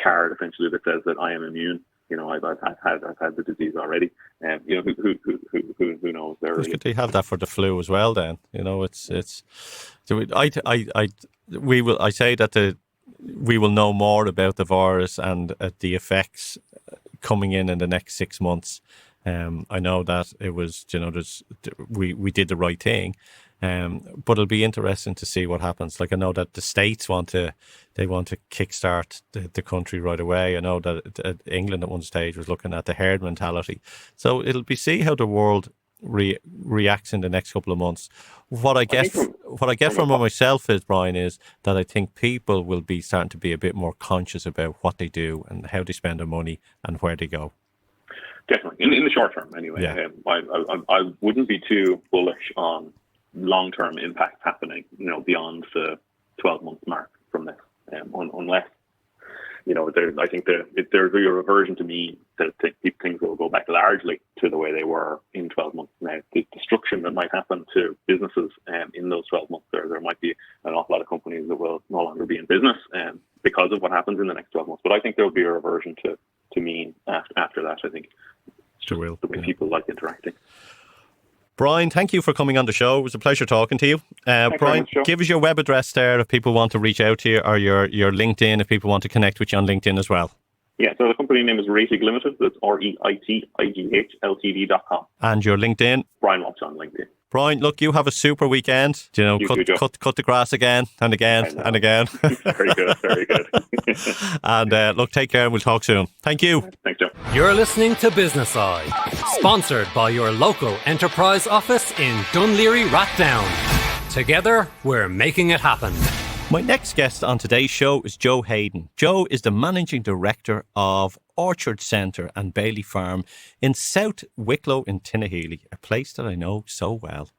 Speaker 5: card essentially that says that I am immune? I've had the disease already, and who knows?
Speaker 2: They have that for the flu as well. Then it's. We will know more about the virus and the effects coming in the next 6 months. I know that it was, we did the right thing. But it'll be interesting to see what happens. Like, I know that the States want to kickstart the country right away. I know that England at one stage was looking at the herd mentality. So it'll be see how the world reacts in the next couple of months. What I get from myself is, Brian, is that I think people will be starting to be a bit more conscious about what they do and how they spend their money and where they go.
Speaker 5: Definitely, in the short term, anyway. Yeah. I wouldn't be too bullish on long-term impact happening, beyond the 12-month mark from this, unless, I think there's a reversion to me that things will go back largely to the way they were in 12 months. Now, the destruction that might happen to businesses in those 12 months, there might be an awful lot of companies that will no longer be in business because of what happens in the next 12 months. But I think there will be a reversion to mean after that. I think it's just the way people like interacting.
Speaker 2: Brian, thank you for coming on the show. It was a pleasure talking to you. Brian, give us your web address there if people want to reach out to you, or your LinkedIn if people want to connect with you on LinkedIn as well.
Speaker 5: Yeah, so the company name is Reitig Limited. That's REITIGH.com.
Speaker 2: And your LinkedIn?
Speaker 5: Brian Walsh on LinkedIn.
Speaker 2: Brian, look, you have a super weekend. Cut the grass again and again and again.
Speaker 5: Very good, very good.
Speaker 2: And look, take care and we'll talk soon. Thank you.
Speaker 5: Thanks, Joe.
Speaker 1: You're listening to Business Eye, sponsored by your local enterprise office in Dunleary Rathdown. Together, we're making it happen.
Speaker 2: My next guest on today's show is Joe Hayden. Joe is the Managing Director of Orchard Centre and Bailey Farm in South Wicklow in Tinnahealy, a place that I know so well.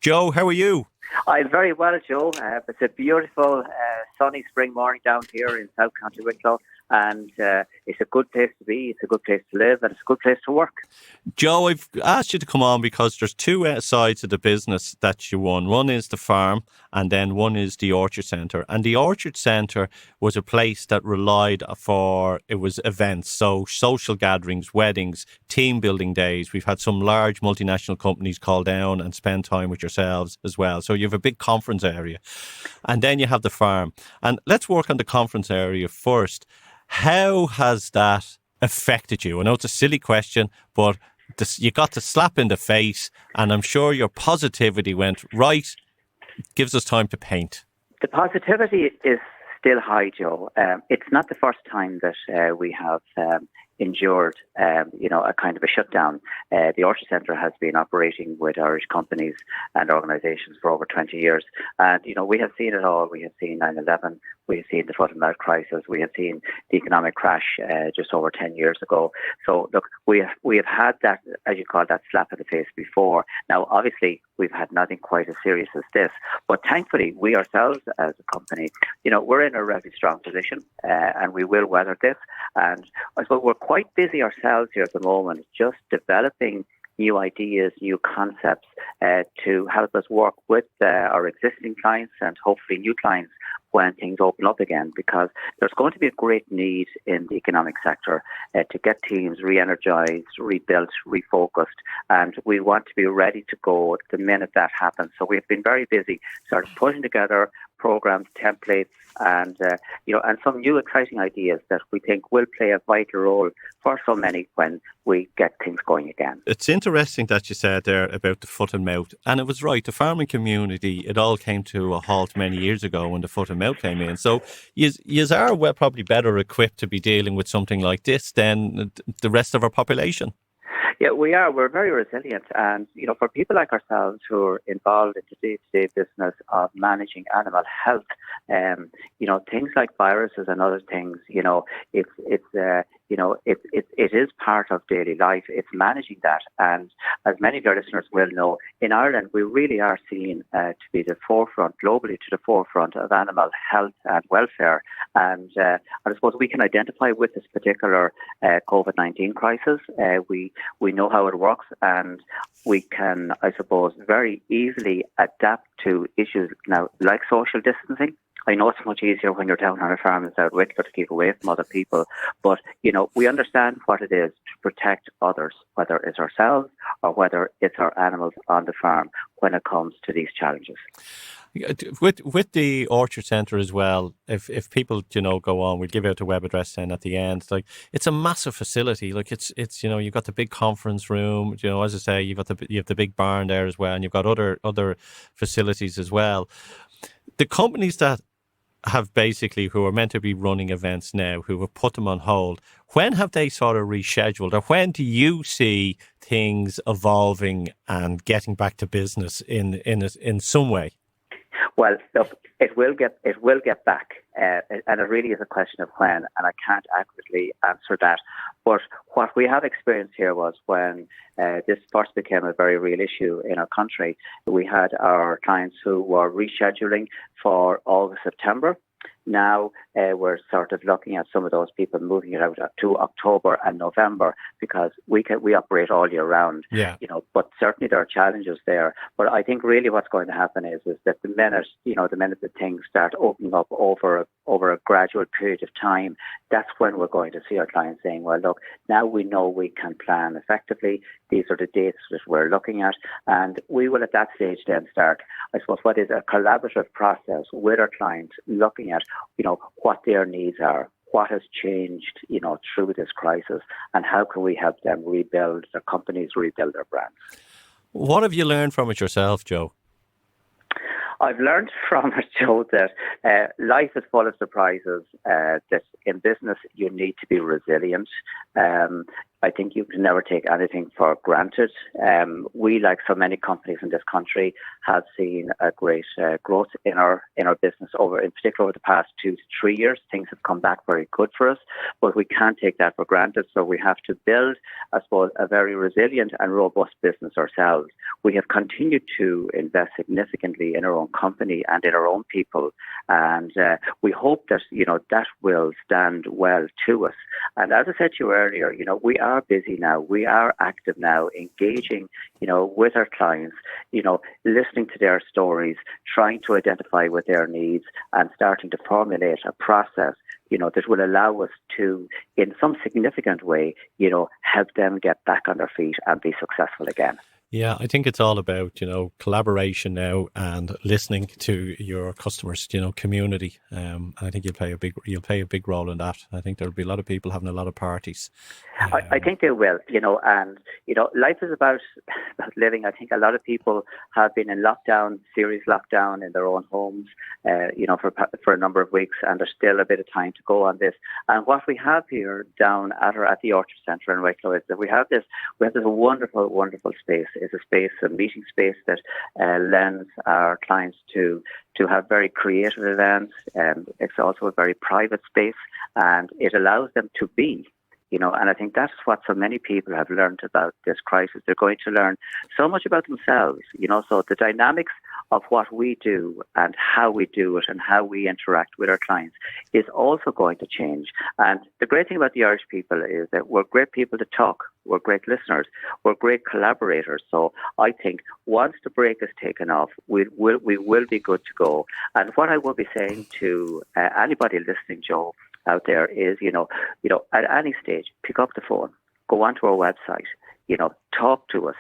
Speaker 2: Joe, how are you?
Speaker 6: I'm very well, Joe. It's a beautiful sunny spring morning down here in South County Wicklow, and it's a good place to be, it's a good place to live, and it's a good place to work.
Speaker 2: Joe, I've asked you to come on because there's two sides of the business that you run. One is the farm, and then one is the Orchard Centre. And the Orchard Centre was a place that relied for, it was events, so social gatherings, weddings, team building days. We've had some large multinational companies call down and spend time with yourselves as well. So you have a big conference area. And then you have the farm. And let's work on the conference area first. How has that affected you? I know it's a silly question, but you got the slap in the face, and I'm sure your positivity went, right, gives us time to paint.
Speaker 6: The positivity is still high, Joe. It's not the first time that we have endured, a kind of a shutdown. The Orchard Centre has been operating with Irish companies and organisations for over 20 years. And, we have seen it all. We have seen 9/11. We have seen the foot and mouth crisis. We have seen the economic crash just over 10 years ago. So, look, we have had that, as you call that, slap in the face before. Now, obviously, we've had nothing quite as serious as this. But thankfully, we ourselves as a company, we're in a relatively strong position and we will weather this. And I suppose we're quite busy ourselves here at the moment, just developing new ideas, new concepts to help us work with our existing clients and hopefully new clients when things open up again, because there's going to be a great need in the economic sector to get teams re-energised, rebuilt, refocused, and we want to be ready to go the minute that happens. So we've been very busy sort of putting together programs, templates, and and some new exciting ideas that we think will play a vital role for so many when we get things going again.
Speaker 2: It's interesting that you said there about the foot and mouth, and it was right. The farming community, it all came to a halt many years ago when the foot and mouth came in. So you are probably better equipped to be dealing with something like this than the rest of our population.
Speaker 6: Yeah, we are. We're very resilient. And, for people like ourselves who are involved in the day-to-day business of managing animal health, things like viruses and other things, it is part of daily life. It's managing that. And as many of your listeners will know, in Ireland, we really are seen to be the forefront, globally to the forefront of animal health and welfare. And I suppose we can identify with this particular COVID-19 crisis. We know how it works, and we can, I suppose, very easily adapt to issues now like social distancing. I know it's much easier when you're down on a farm in South Wicklow to keep away from other people, but, we understand what it is to protect others, whether it's ourselves or whether it's our animals on the farm when it comes to these challenges.
Speaker 2: With the Orchard Centre as well, if people go on, we'll give out the web address then at the end. Like, it's a massive facility. Like, it's you've got the big conference room. As I say, you have the big barn there as well, and you've got other facilities as well. The companies that have who are meant to be running events now, who have put them on hold, when have they sort of rescheduled, or when do you see things evolving and getting back to business in some way?
Speaker 6: Well, look, it will get back, and it really is a question of when, and I can't accurately answer that. But what we have experienced here was when this first became a very real issue in our country, we had our clients who were rescheduling for August, September. Now we're sort of looking at some of those people moving it out to October and November because we operate all year round.
Speaker 2: Yeah.
Speaker 6: But certainly there are challenges there. But I think really what's going to happen is that the minute that things start opening up over a gradual period of time, that's when we're going to see our clients saying, well, look, now we know we can plan effectively. These are the dates that we're looking at. And we will at that stage then start, I suppose, what is a collaborative process with our clients, looking at, what their needs are, what has changed, through this crisis, and how can we help them rebuild their companies, rebuild their brands.
Speaker 2: What have you learned from it yourself, Joe?
Speaker 6: I've learned from it, Joe, that life is full of surprises, that in business you need to be resilient. I think you can never take anything for granted. We, like so many companies in this country, have seen a great growth in our business in particular over the past 2 to 3 years. Things have come back very good for us, but we can't take that for granted. So we have to build, I suppose, a very resilient and robust business ourselves. We have continued to invest significantly in our own company and in our own people, and we hope that that will stand well to us. And as I said to you earlier, we are busy now. We are active now, engaging, with our clients, listening to their stories, trying to identify what their needs, and starting to formulate a process, that will allow us to, in some significant way, help them get back on their feet and be successful again.
Speaker 2: Yeah, I think it's all about, collaboration now and listening to your customers, community. I think you'll play a big role in that. I think there'll be a lot of people having a lot of parties.
Speaker 6: I think they will, and, life is about living. I think a lot of people have been in lockdown, serious lockdown in their own homes, for a number of weeks, and there's still a bit of time to go on this. And what we have here down at the Orchard Centre in Wicklow is that we have this wonderful, wonderful space. It's a meeting space that lends our clients to have very creative events. It's also a very private space, and it allows them to be. And I think that's what so many people have learned about this crisis. They're going to learn so much about themselves, so the dynamics of what we do and how we do it and how we interact with our clients is also going to change. And the great thing about the Irish people is that we're great people to talk. We're great listeners. We're great collaborators. So I think once the break is taken off, we will be good to go. And what I will be saying to anybody listening, Joe, out there is, at any stage, pick up the phone, go onto our website, talk to us.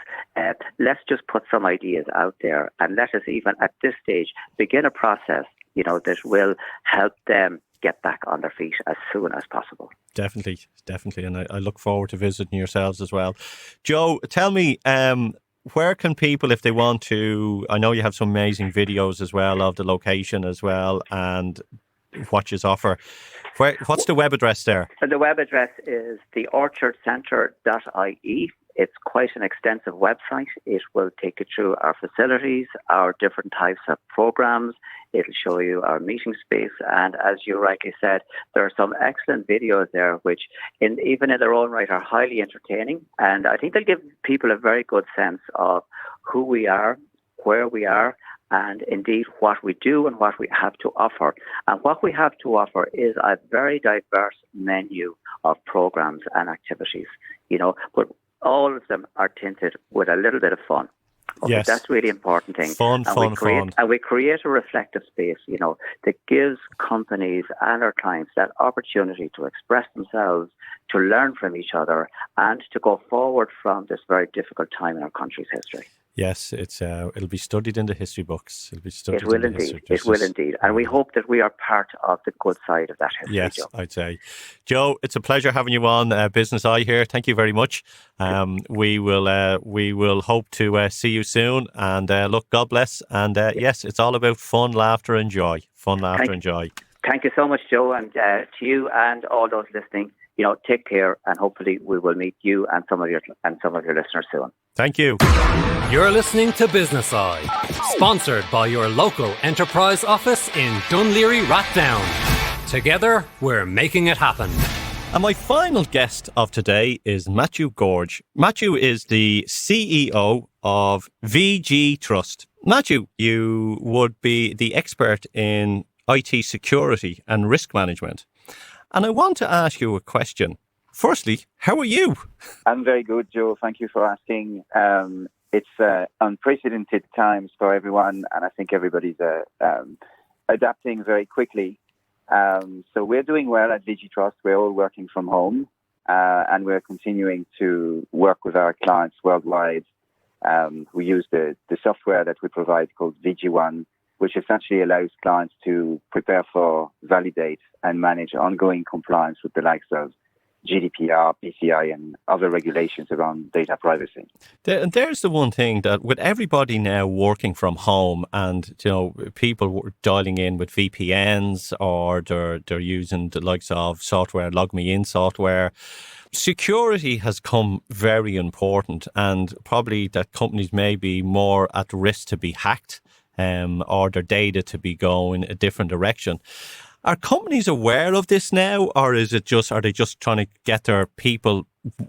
Speaker 6: Let's just put some ideas out there, and let us even at this stage begin a process, that will help them get back on their feet as soon as possible.
Speaker 2: Definitely. And I look forward to visiting yourselves as well. Joe, tell me, where can people, if they want to, I know you have some amazing videos as well of the location as well, and what you offer. What's the web address there?
Speaker 6: The web address is theorchardcentre.ie. It's quite an extensive website. It will take you through our facilities, our different types of programs. It'll show you our meeting space. And as you rightly said, there are some excellent videos there, which even in their own right are highly entertaining. And I think they'll give people a very good sense of who we are, where we are, and indeed what we do and what we have to offer. And what we have to offer is a very diverse menu of programs and activities, but all of them are tinted with a little bit of fun. Okay,
Speaker 2: yes.
Speaker 6: That's really important thing.
Speaker 2: Fun.
Speaker 6: And we create a reflective space, that gives companies and our clients that opportunity to express themselves, to learn from each other, and to go forward from this very difficult time in our country's history.
Speaker 2: Yes, it'll be studied in the history books.
Speaker 6: It will indeed. And we hope that we are part of the good side of that history.
Speaker 2: Yes,
Speaker 6: Joe.
Speaker 2: I'd say. Joe, it's a pleasure having you on Business Eye here. Thank you very much. We will hope to see you soon. And look, God bless. And yes, it's all about fun, laughter, and joy. Fun, laughter, and joy.
Speaker 6: Thank you so much, Joe, and to you and all those listening. Take care, and hopefully we will meet you and some of your listeners soon.
Speaker 2: Thank you.
Speaker 1: You're listening to Business Eye, sponsored by your local enterprise office in Dunleary Rathdown. Together, we're making it happen.
Speaker 2: And my final guest of today is Matthew Gorge. Matthew is the CEO of VG Trust. Matthew, you would be the expert in IT security and risk management. And I want to ask you a question. Firstly, how are you?
Speaker 7: I'm very good, Joe. Thank you for asking. It's unprecedented times for everyone, and I think everybody's adapting very quickly. So we're doing well at VigiTrust. We're all working from home, and we're continuing to work with our clients worldwide. We use the software that we provide called VigiOne, which essentially allows clients to prepare for, validate, and manage ongoing compliance with the likes of GDPR, PCI, and other regulations around data privacy.
Speaker 2: And there's the one thing that with everybody now working from home and, people dialing in with VPNs or they're using the likes of software, Log Me In software, security has come very important, and probably that companies may be more at risk to be hacked or their data to be going a different direction. Are companies aware of this now, or are they just trying to get their people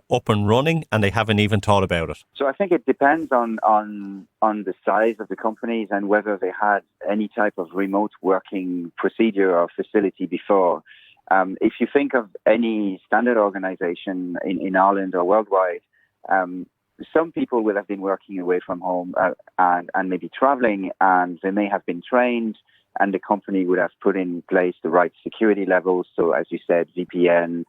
Speaker 2: up and running and they haven't even thought about it?
Speaker 7: So I think it depends on the size of the companies and whether they had any type of remote working procedure or facility before. If you think of any standard organization in Ireland or worldwide, some people will have been working away from home and maybe traveling, and they may have been trained, and the company would have put in place the right security levels. So, as you said, VPN,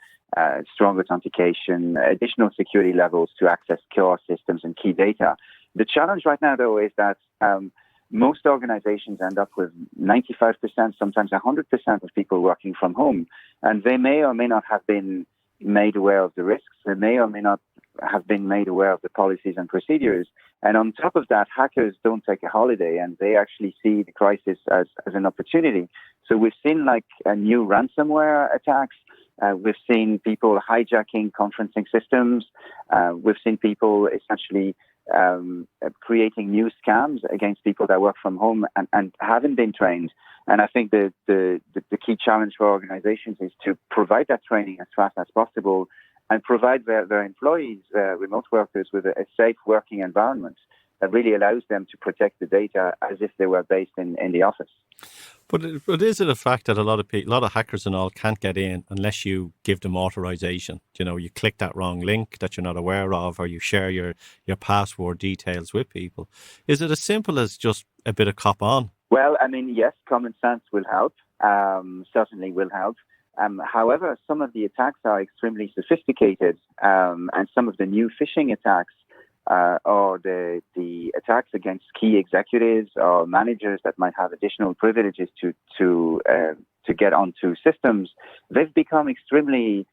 Speaker 7: strong authentication, additional security levels to access core systems and key data. The challenge right now, though, is that most organizations end up with 95%, sometimes 100% of people working from home, and they may or may not have been made aware of the risks. They may or may not have been made aware of the policies and procedures. And on top of that, hackers don't take a holiday, and they actually see the crisis as an opportunity. So we've seen new ransomware attacks. We've seen people hijacking conferencing systems. We've seen people essentially creating new scams against people that work from home and haven't been trained. And I think the key challenge for organizations is to provide that training as fast as possible and provide their employees, remote workers, with a safe working environment that really allows them to protect the data as if they were based in the office.
Speaker 2: But is it a fact that a lot of hackers and all can't get in unless you give them authorization? You click that wrong link that you're not aware of, or you share your password details with people. Is it as simple as just a bit of cop on?
Speaker 7: Well, I mean, yes, common sense will help, certainly will help. However, some of the attacks are extremely sophisticated, and some of the new phishing attacks or the attacks against key executives or managers that might have additional privileges to get onto systems, they've become extremely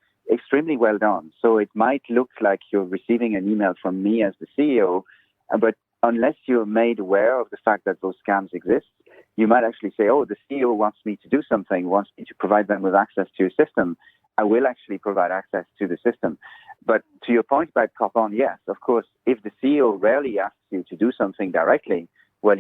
Speaker 7: well done. So it might look like you're receiving an email from me as the CEO, but unless you're made aware of the fact that those scams exist, you might actually say, oh, the CEO wants me to do something, wants me to provide them with access to a system. I will actually provide access to the system. But to your point about cop on, yes, of course, if the CEO rarely asks you to do something directly, well,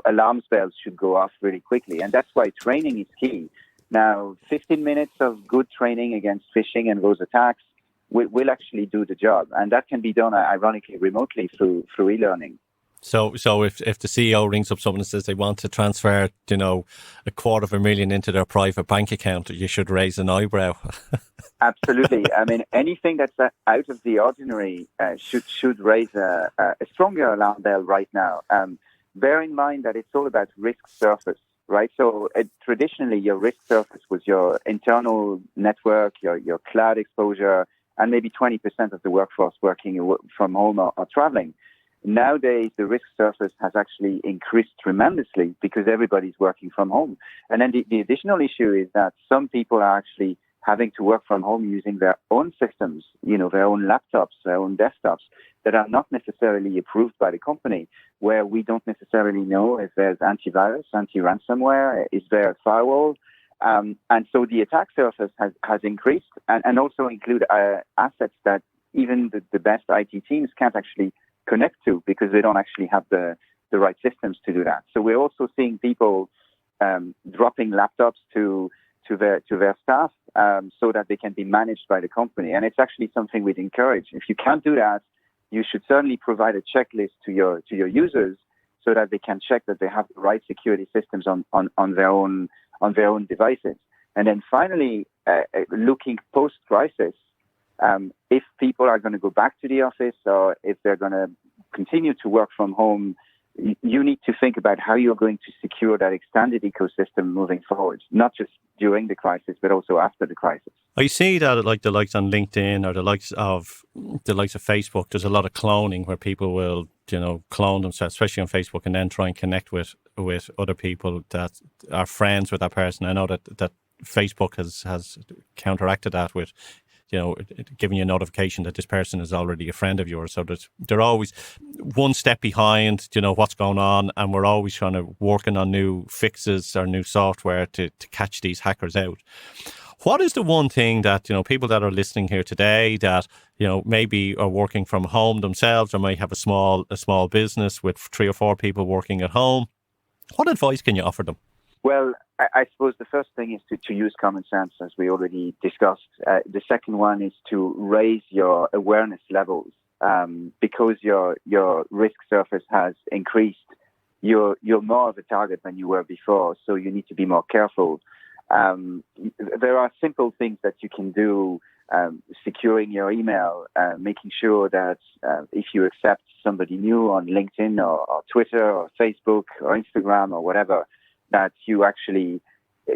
Speaker 7: alarm bells should go off really quickly. And that's why training is key. Now, 15 minutes of good training against phishing and those attacks will actually do the job. And that can be done, ironically, remotely through e-learning.
Speaker 2: So if the CEO rings up someone and says they want to transfer, $250,000 into their private bank account, you should raise an eyebrow.
Speaker 7: Absolutely. I mean, anything that's out of the ordinary should raise a stronger alarm bell right now. Bear in mind that it's all about risk surface, right? So traditionally, your risk surface was your internal network, your cloud exposure, and maybe 20% of the workforce working from home or traveling. Nowadays, the risk surface has actually increased tremendously because everybody's working from home. And then the additional issue is that some people are actually having to work from home using their own systems, their own laptops, their own desktops that are not necessarily approved by the company, where we don't necessarily know if there's antivirus, anti-ransomware, is there a firewall. And so the attack surface has increased and also include assets that even the best IT teams can't actually connect to because they don't actually have the right systems to do that. So we're also seeing people dropping laptops to their staff so that they can be managed by the company. And it's actually something we'd encourage. If you can't do that, you should certainly provide a checklist to your users so that they can check that they have the right security systems on their own devices. And then finally, looking post-crisis, if people are going to go back to the office or if they're going to continue to work from home, you need to think about how you're going to secure that extended ecosystem moving forward, not just during the crisis, but also after the crisis.
Speaker 2: I see that like the likes on LinkedIn or the likes of Facebook, there's a lot of cloning where people will, clone themselves, especially on Facebook, and then try and connect with other people that are friends with that person. I know that Facebook has counteracted that with, giving you a notification that this person is already a friend of yours. So they're always one step behind, what's going on. And we're always trying to working on new fixes or new software to catch these hackers out. What is the one thing that, people that are listening here today that, maybe are working from home themselves or might have a small business with 3 or 4 people working at home? What advice can you offer them?
Speaker 7: Well, I suppose the first thing is to use common sense, as we already discussed. The second one is to raise your awareness levels because your risk surface has increased. You're more of a target than you were before, so you need to be more careful. There are simple things that you can do, securing your email, making sure that if you accept somebody new on LinkedIn or Twitter or Facebook or Instagram or whatever, that you actually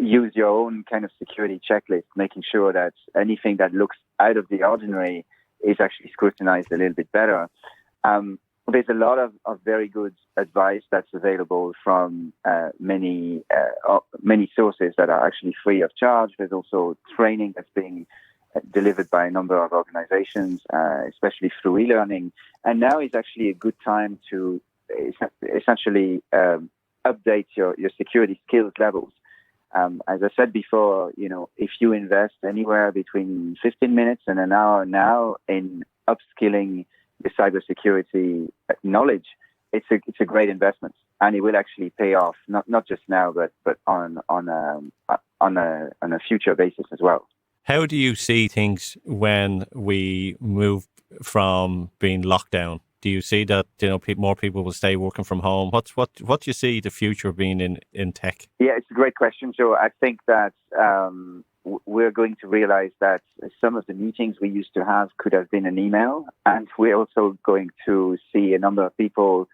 Speaker 7: use your own kind of security checklist, making sure that anything that looks out of the ordinary is actually scrutinized a little bit better. There's a lot of very good advice that's available from many sources that are actually free of charge. There's also training that's being delivered by a number of organizations, especially through e-learning. And now is actually a good time to essentially update your security skills levels. As I said before, if you invest anywhere between 15 minutes and an hour now in upskilling the cybersecurity knowledge, it's a great investment, and it will actually pay off not just now, but on a future basis as well.
Speaker 2: How do you see things when we move from being locked down? Do you see that more people will stay working from home? What do you see the future being in tech?
Speaker 7: Yeah, it's a great question, Joe. I think that we're going to realize that some of the meetings we used to have could have been an email, and we're also going to see a number of people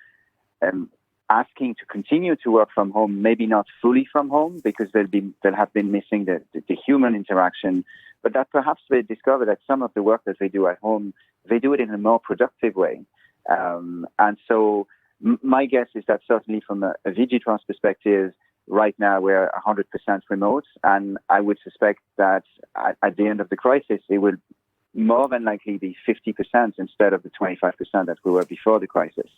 Speaker 7: asking to continue to work from home, maybe not fully from home because they'll have been missing the human interaction, but that perhaps they discover that some of the work that they do at home, they do it in a more productive way. And so my guess is that certainly from a VG-Trust perspective, right now we're 100% remote, and I would suspect that at the end of the crisis, it will more than likely be 50% instead of the 25% that we were before the crisis.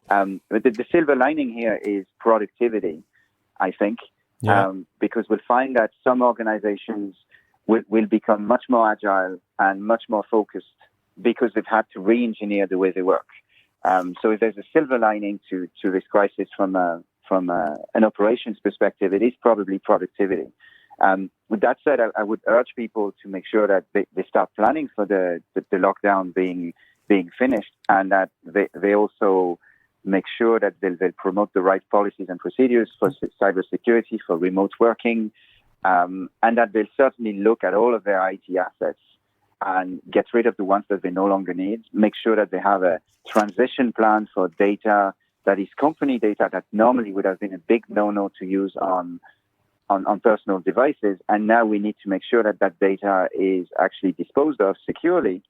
Speaker 7: But the silver lining here is productivity, I think, because we'll find that some organizations will become much more agile and much more focused because they've had to re-engineer the way they work. So if there's a silver lining to this crisis from an operations perspective, it is probably productivity. With that said, I would urge people to make sure that they start planning for the lockdown being finished, and that they also make sure that they'll promote the right policies and procedures for cybersecurity, for remote working, and that they'll certainly look at all of their IT assets and get rid of the ones that they no longer need. Make sure that they have a transition plan for data that is company data that normally would have been a big no-no to use on personal devices. And now we need to make sure that data is actually disposed of securely.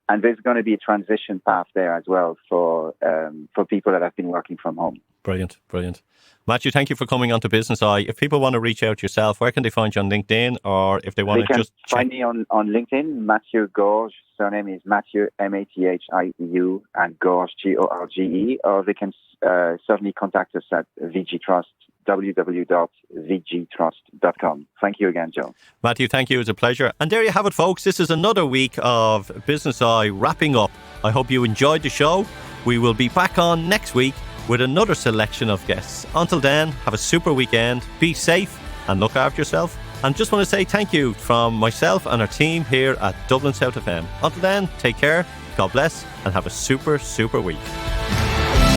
Speaker 7: And there's going to be a transition path there as well for people that have been working from home.
Speaker 2: Brilliant. Matthew, thank you for coming on to Business Eye. If people want to reach out to yourself, where can they find you on LinkedIn, or if they want to just
Speaker 7: find me on LinkedIn, Mathieu Gorge. Surname is Mathieu, Mathieu, and Gorge, Gorge, or they can certainly contact us at VG-Trust, www.vgtrust.com. Thank you again, Joe.
Speaker 2: Matthew, thank you. It was a pleasure. And there you have it, folks. This is another week of Business Eye wrapping up. I hope you enjoyed the show. We will be back on next week with another selection of guests. Until then, have a super weekend, be safe and look after yourself. And just want to say thank you from myself and our team here at Dublin South FM. Until then, take care, God bless, and have a super, super week.